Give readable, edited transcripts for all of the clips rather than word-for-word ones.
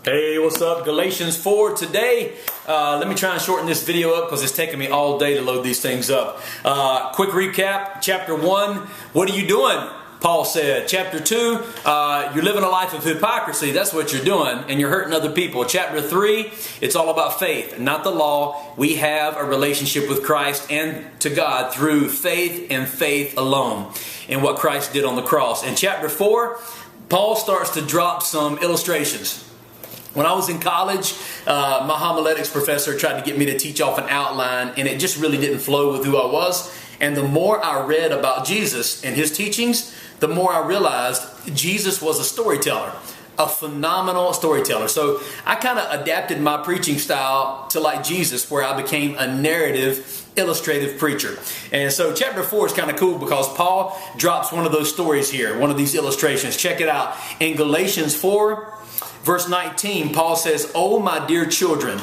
Hey, what's up? Galatians 4 today. Let me try and shorten this video up because it's taking me all day to load these things up. Quick recap. Chapter 1, what are you doing? Paul said. Chapter 2, you're living a life of hypocrisy. That's what you're doing, and you're hurting other people. Chapter 3, it's all about faith, not the law. We have a relationship with Christ and to God through faith and faith alone in what Christ did on the cross. In chapter 4, Paul starts to drop some illustrations. When I was in college, my homiletics professor tried to get me to teach off an outline, and it just really didn't flow with who I was. And the more I read about Jesus and his teachings, the more I realized Jesus was a storyteller, a phenomenal storyteller. So I kind of adapted my preaching style to like Jesus, where I became a narrative, illustrative preacher. And so chapter 4 is kind of cool because Paul drops one of those stories here, one of these illustrations. Check it out. In Galatians 4, Verse 19, Paul says, "Oh, my dear children,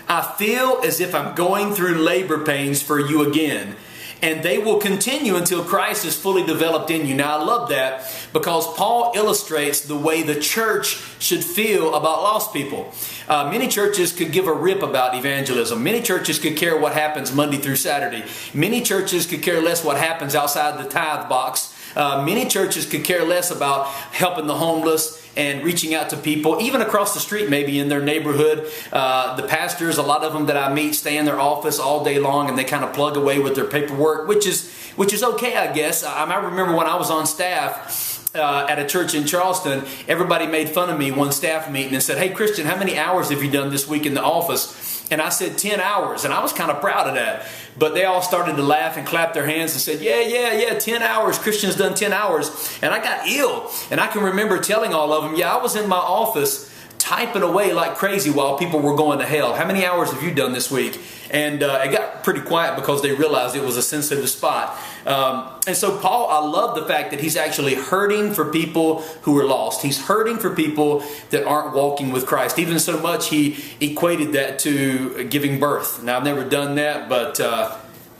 I feel as if I'm going through labor pains for you again, and they will continue until Christ is fully developed in you." Now, I love that because Paul illustrates the way the church should feel about lost people. Many churches could give a rip about evangelism. Many churches could care what happens Monday through Saturday. Many churches could care less what happens outside the tithe box. Many churches could care less about helping the homeless and reaching out to people, even across the street, maybe in their neighborhood. The pastors, a lot of them that I meet, stay in their office all day long and they kind of plug away with their paperwork, which is okay, I guess. I remember when I was on staff at a church in Charleston, everybody made fun of me one staff meeting and said, "Hey, Christian, how many hours have you done this week in the office?" And I said 10 hours, and I was kind of proud of that. But they all started to laugh and clap their hands and said, yeah, 10 hours. Christian's done 10 hours. And I got ill. And I can remember telling all of them, I was in my office typing away like crazy while people were going to hell. How many hours have you done this week? And it got pretty quiet because they realized it was a sensitive spot. And so Paul, I love the fact that he's actually hurting for people who are lost. He's hurting for people that aren't walking with Christ. Even so much he equated that to giving birth. Now, I've never done that, but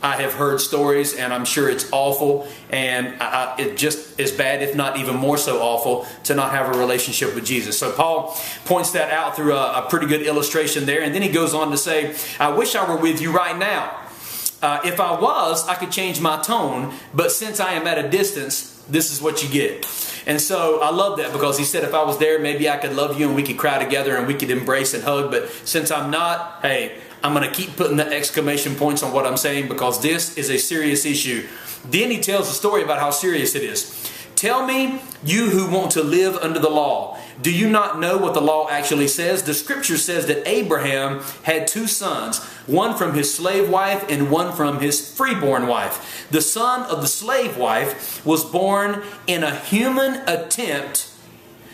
I have heard stories, and I'm sure it's awful, and it just as bad, if not even more so awful, to not have a relationship with Jesus. So Paul points that out through a pretty good illustration there, and then he goes on to say, "I wish I were with you right now. If I was, I could change my tone, but since I am at a distance, this is what you get." And so I love that because he said if I was there, maybe I could love you and we could cry together and we could embrace and hug, but since I'm not, hey, I'm going to keep putting the exclamation points on what I'm saying because this is a serious issue. Then he tells a story about how serious it is. "Tell me, you who want to live under the law, do you not know what the law actually says? The scripture says that Abraham had two sons, one from his slave wife and one from his freeborn wife. The son of the slave wife was born in a human attempt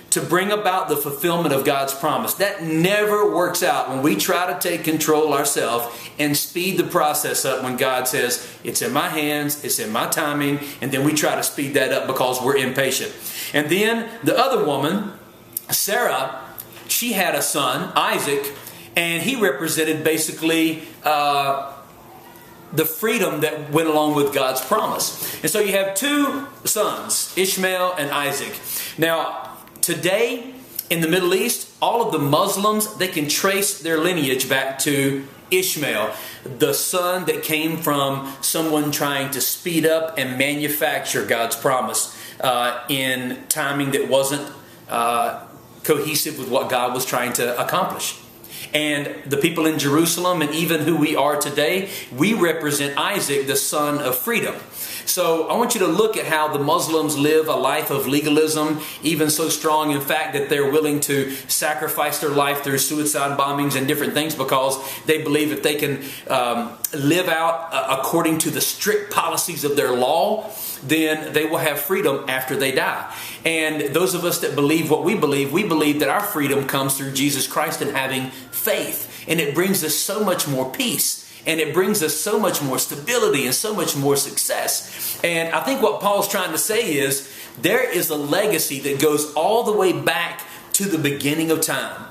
to bring about the fulfillment of God's promise." That never works out when we try to take control ourselves and speed the process up when God says, it's in my hands, it's in my timing, and then we try to speed that up because we're impatient. And then the other woman, Sarah, she had a son, Isaac, and he represented basically the freedom that went along with God's promise. And so you have two sons, Ishmael and Isaac. Now, today, in the Middle East, all of the Muslims, they can trace their lineage back to Ishmael, the son that came from someone trying to speed up and manufacture God's promise in timing that wasn't cohesive with what God was trying to accomplish. And the people in Jerusalem, and even who we are today, we represent Isaac, the son of freedom. So I want you to look at how the Muslims live a life of legalism, even so strong, in fact, that they're willing to sacrifice their life through suicide bombings and different things because they believe if they can live out according to the strict policies of their law, then they will have freedom after they die. And those of us that believe what we believe that our freedom comes through Jesus Christ and having faith. And it brings us so much more peace. And it brings us so much more stability and so much more success. And I think what Paul's trying to say is there is a legacy that goes all the way back to the beginning of time.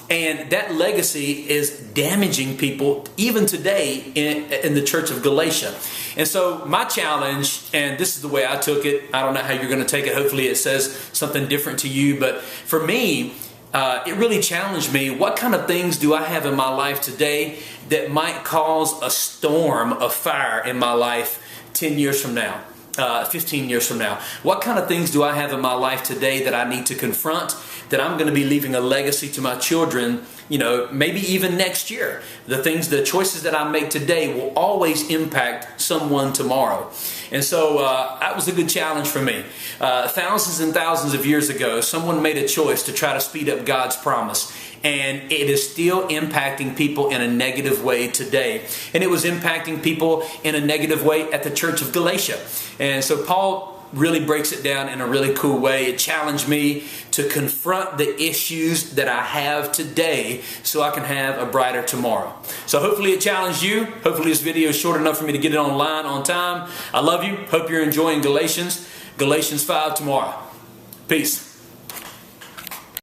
And that legacy is damaging people even today in the church of Galatia. And so my challenge, and this is the way I took it, I don't know how you're going to take it. Hopefully it says something different to you. But for me, it really challenged me. What kind of things do I have in my life today that might cause a storm of fire in my life 10 years from now? 15 years from now? What kind of things do I have in my life today that I need to confront, that I'm going to be leaving a legacy to my children, maybe even next year? The choices that I make today will always impact someone tomorrow. And so that was a good challenge for me. Thousands and thousands of years ago, someone made a choice to try to speed up God's promise. And it is still impacting people in a negative way today. And it was impacting people in a negative way at the church of Galatia. And so Paul really breaks it down in a really cool way. It challenged me to confront the issues that I have today so I can have a brighter tomorrow. So hopefully it challenged you. Hopefully this video is short enough for me to get it online on time. I love you. Hope you're enjoying Galatians 5 tomorrow. Peace.